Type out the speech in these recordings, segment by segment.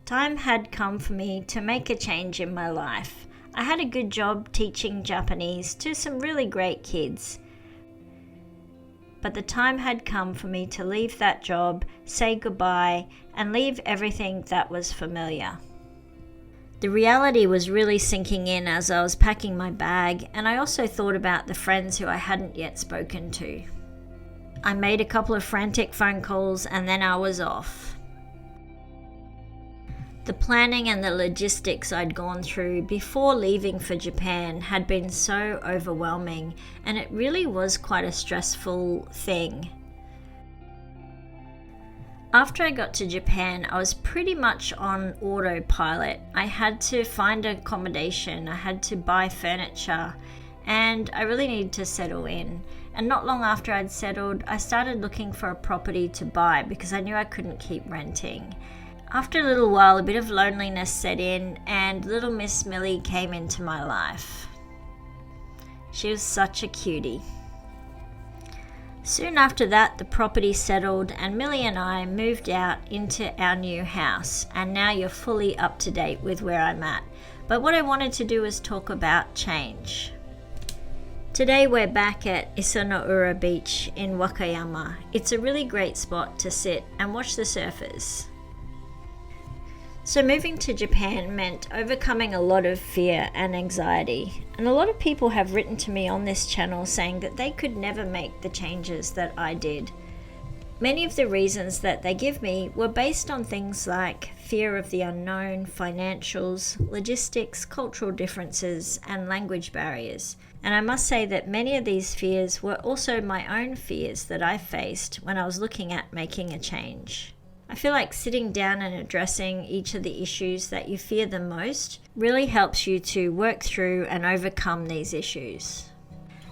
Time had come for me to make a change in my life. I had a good job teaching Japanese to some really great kids. But the time had come for me to leave that job, say goodbye, and leave everything that was familiar. The reality was really sinking in as I was packing my bag, and I also thought about the friends who I hadn't yet spoken to. I made a couple of frantic phone calls and then I was off. The planning and the logistics I'd gone through before leaving for Japan had been so overwhelming, and it really was quite a stressful thing. After I got to Japan, I was pretty much on autopilot. I had to find accommodation, I had to buy furniture, and I really needed to settle in. And not long after I'd settled, I started looking for a property to buy because I knew I couldn't keep renting. After a little while, a bit of loneliness set in and little Miss Millie came into my life. She was such a cutie. Soon after that, the property settled and Millie and I moved out into our new house, and now you're fully up to date with where I'm at. But what I wanted to do was talk about change. Today we're back at Isanoura Beach in Wakayama. It's a really great spot to sit and watch the surfers. So moving to Japan meant overcoming a lot of fear and anxiety, and a lot of people have written to me on this channel saying that they could never make the changes that I did. Many of the reasons that they give me were based on things like fear of the unknown, financials, logistics, cultural differences, and language barriers. And I must say that many of these fears were also my own fears that I faced when I was looking at making a change. I feel like sitting down and addressing each of the issues that you fear the most really helps you to work through and overcome these issues.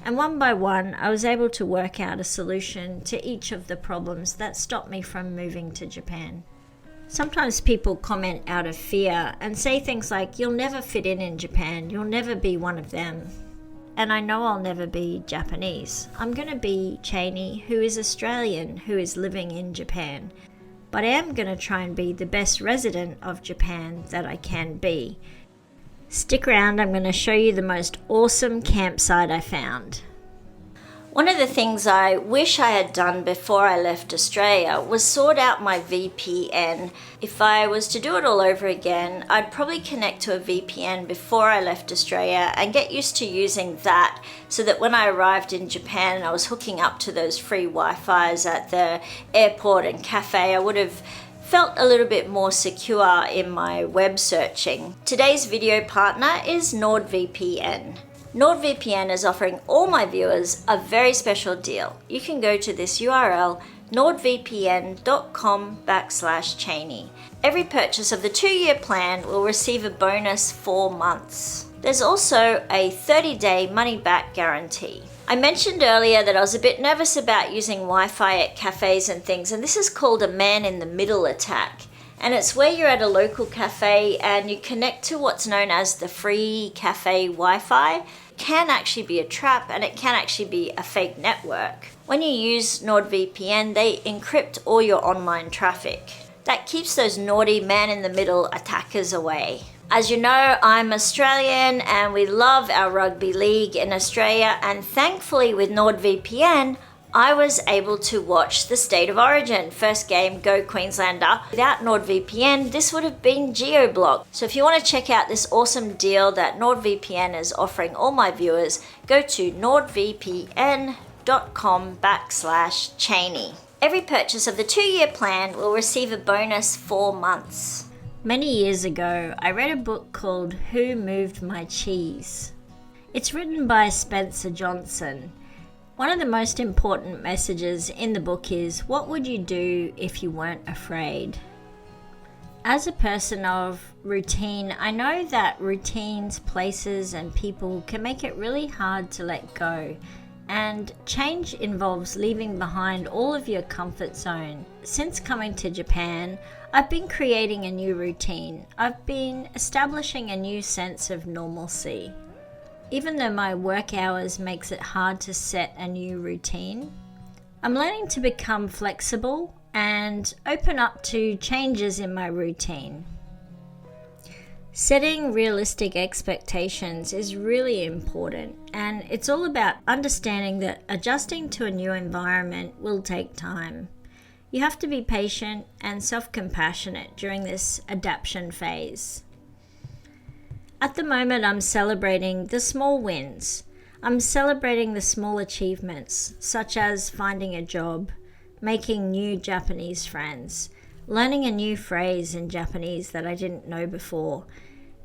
And one by one, I was able to work out a solution to each of the problems that stopped me from moving to Japan. Sometimes people comment out of fear and say things like, "You'll never fit in Japan, you'll never be one of them." And I know I'll never be Japanese. I'm going to be Cheney, who is Australian, who is living in Japan. But I am going to try and be the best resident of Japan that I can be. Stick around, I'm going to show you the most awesome campsite I found. One of the things I wish I had done before I left Australia was sort out my VPN. If I was to do it all over again, I'd probably connect to a VPN before I left Australia and get used to using that, so that when I arrived in Japan and I was hooking up to those free Wi-Fi's at the airport and cafe, I would have felt a little bit more secure in my web searching. Today's video partner is NordVPN. NordVPN is offering all my viewers a very special deal. You can go to this URL, nordvpn.com/Cheney. Every purchase of the 2-year plan will receive a bonus 4 months. There's also a 30-day money-back guarantee. I mentioned earlier that I was a bit nervous about using Wi-Fi at cafes and things, and this is called a man-in-the-middle attack. And it's where you're at a local cafe and you connect to what's known as the free cafe Wi-Fi. It can actually be a trap, and it can actually be a fake network. When you use NordVPN, they encrypt all your online traffic. That keeps those naughty man-in-the-middle attackers away. As you know, I'm Australian and we love our rugby league in Australia, and thankfully with NordVPN, I was able to watch the State of Origin first game, Go Queenslander. Without NordVPN, this would have been geo-blocked. So if you want to check out this awesome deal that NordVPN is offering all my viewers, go to nordvpn.com/Cheney. Every purchase of the 2-year plan will receive a bonus 4 months. Many years ago, I read a book called Who Moved My Cheese? It's written by Spencer Johnson. One of the most important messages in the book is, what would you do if you weren't afraid? As a person of routine, I know that routines, places, and people can make it really hard to let go. And change involves leaving behind all of your comfort zone. Since coming to Japan, I've been creating a new routine. I've been establishing a new sense of normalcy. Even though my work hours makes it hard to set a new routine, I'm learning to become flexible and open up to changes in my routine. Setting realistic expectations is really important, and it's all about understanding that adjusting to a new environment will take time. You have to be patient and self-compassionate during this adaptation phase. At the moment, I'm celebrating the small wins. I'm celebrating the small achievements, such as finding a job, making new Japanese friends, learning a new phrase in Japanese that I didn't know before,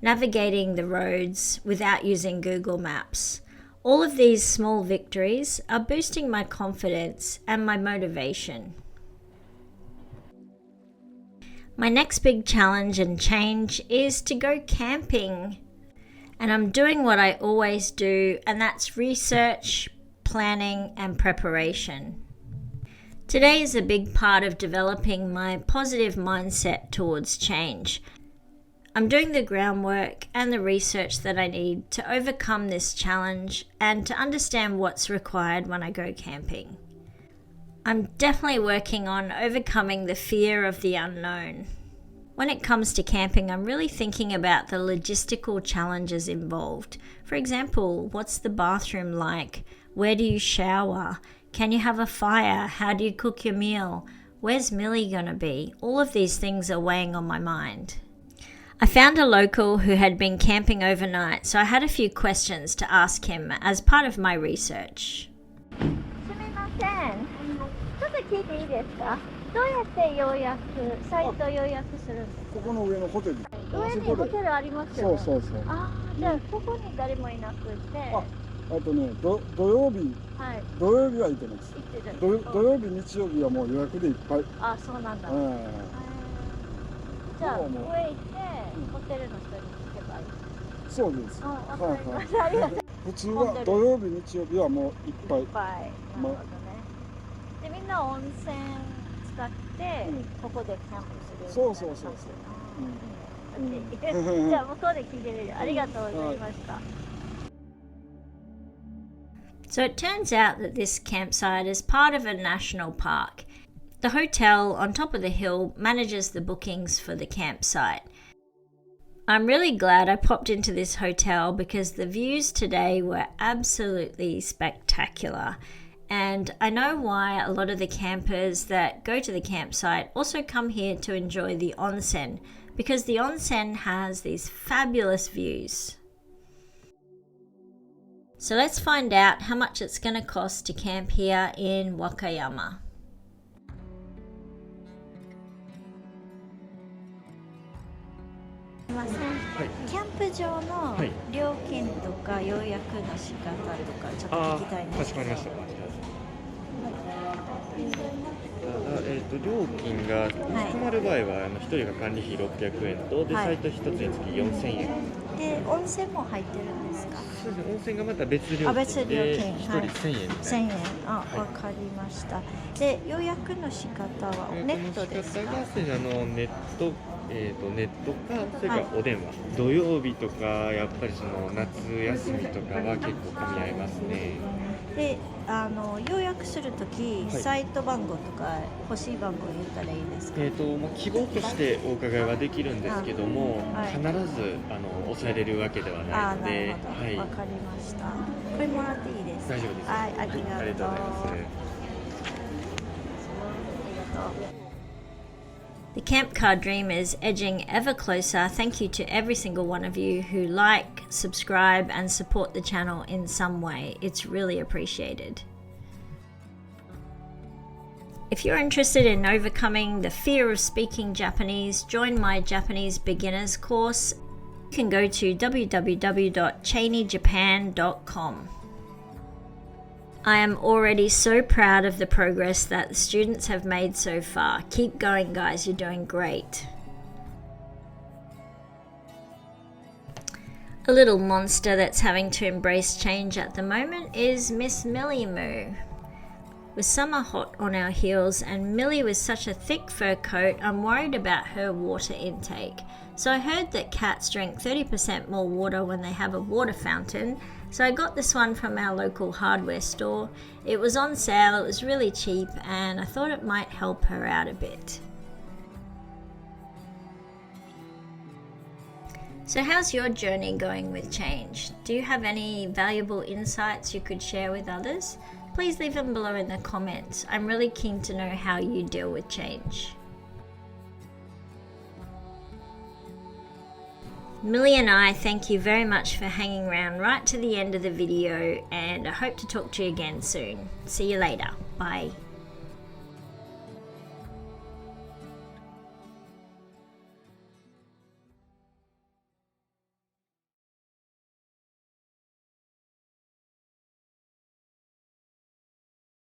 navigating the roads without using Google Maps. All of these small victories are boosting my confidence and my motivation. My next big challenge and change is to go camping. And I'm doing what I always do, and that's research, planning, and preparation. Today is a big part of developing my positive mindset towards change. I'm doing the groundwork and the research that I need to overcome this challenge and to understand what's required when I go camping. I'm definitely working on overcoming the fear of the unknown. When it comes to camping, I'm really thinking about the logistical challenges involved. For example, what's the bathroom like? Where do you shower? Can you have a fire? How do you cook your meal? Where's Millie gonna be? All of these things are weighing on my mind. I found a local who had been camping overnight, so I had a few questions to ask him as part of my research. すみません。ちょっと聞いていいですか？どうやってサイト予約するんですか？ここの上のホテル。上にホテルありますよね。そうそうそう。ああ、じゃあここに誰もいなくて。あとね、土曜日、はい。土曜日は行ってます。行ってる。土曜日、日曜日はもう予約でいっぱい。あ、そうなんだ。じゃあ上行ってホテルの人に聞けばいい。そうです。わかりました。ありがとう。普通は土曜日、日曜日はもういっぱい。いっぱい。なるほどね。でみんな温泉使ってここでキャンプする。そうそうそうそう。じゃあ向こうで聞いてみる。ありがとうございました。So it turns out that this campsite is part of a national park. The hotel on top of the hill manages the bookings for the campsite. I'm really glad I popped into this hotel because the views today were absolutely spectacular. And I know why a lot of the campers that go to the campsite also come here to enjoy the onsen, because the onsen has these fabulous views. So let's find out how much it's going to cost to camp here in Wakayama. すみません。キャンプ場の料金とか予約の仕方とかちょっと聞きたいんですけど。かしこまりました。料金が泊まる場合は1人が管理費600円とで、サイト1つにつき4000円で、温泉も入ってるんですか？そうですね、温泉がまた別料金で1人1000円1000円。わかりました。で、予約の仕方はネットですか？ネットネットか、それからお電話、土曜日とかやっぱりその夏休みとかは結構噛み合いますね。で、予約するとき、サイト番号とか欲しい番号言ったらいいですか？希望としてお伺いはできるんですけども、必ず抑えれるわけではないので、はい、わかりました。これもらっていいですか？大丈夫です。はい、ありがとう。ありがとうございます。The Camp Car Dream is edging ever closer. Thank you to every single one of you who like, subscribe, and support the channel in some way. It's really appreciated. If you're interested in overcoming the fear of speaking Japanese, join my Japanese beginners course. You can go to www.cheneyjapan.com. I am already so proud of the progress that the students have made so far. Keep going, guys. You're doing great. A little monster that's having to embrace change at the moment is Miss Millie Moo. With summer hot on our heels and Millie with such a thick fur coat, I'm worried about her water intake. So I heard that cats drink 30% more water when they have a water fountain. So I got this one from our local hardware store. It was on sale, it was really cheap, and I thought it might help her out a bit. So how's your journey going with change? Do you have any valuable insights you could share with others? Please leave them below in the comments. I'm really keen to know how you deal with change. Millie and I thank you very much for hanging around right to the end of the video, and I hope to talk to you again soon. See you later. Bye.